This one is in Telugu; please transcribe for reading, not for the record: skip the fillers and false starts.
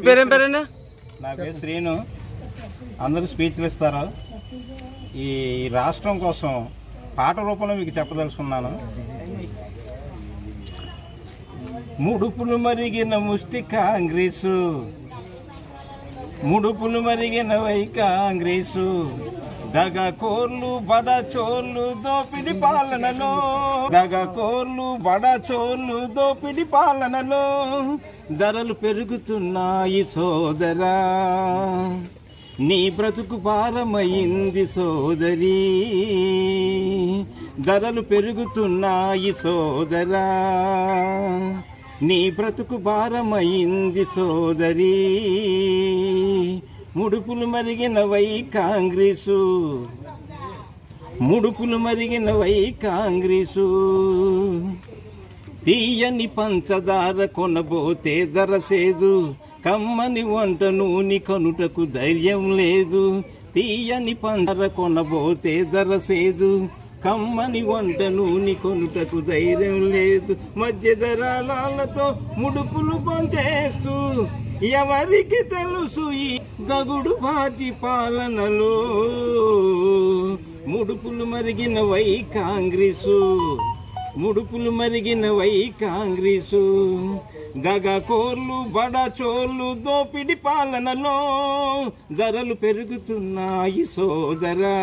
పేరేంటి? నా పేరు శ్రీను. అందరూ స్పీచ్లు ఇస్తారు. ఈ రాష్ట్రం కోసం పాట రూపంలో మీకు చెప్పదలుచుకున్నాను. ముడుపులు మరిగిన ముష్టి కాంగ్రెసు, ముడుపులు మరిగిన వై కాంగ్రెసు, దగకోర్లు బడచోర్లు దోపిడి పాలనలో, దగకోర్లు బడచోర్లు దోపిడి పాలనలో ధరలు పెరుగుతున్నాయి సోదరా, నీ బ్రతుకు భారమైంది సోదరి, ధరలు పెరుగుతున్నాయి సోదరా, నీ బ్రతుకు భారమైంది సోదరి, ముడుపులు మరిగిన వై కాంగ్రెసు, ముడుపులు మరిగిన వై కాంగ్రెసు, తీయని పంచదార కొనబోతే ధర చేదు, కమ్మని వంట నూనె కొనుటకు ధైర్యం లేదు, తీయని పంచదార కొనబోతే ధర చేదు, కమ్మని వంట నూనె కొనుటకు ధైర్యం లేదు, మధ్య ధరలతో ముడుపులు పంచేస్తూ ఎవరికి తెలుసు ఈ దగుడు బాజీ పాలనలో, ముడుపులు మరిగిన వై కాంగ్రెసు, ముడుపులు మరిగిన వై కాంగ్రెసు, దగకోర్లు బడచోర్లు దోపిడి పాలనలో ధరలు పెరుగుతున్నాయి సోదరా.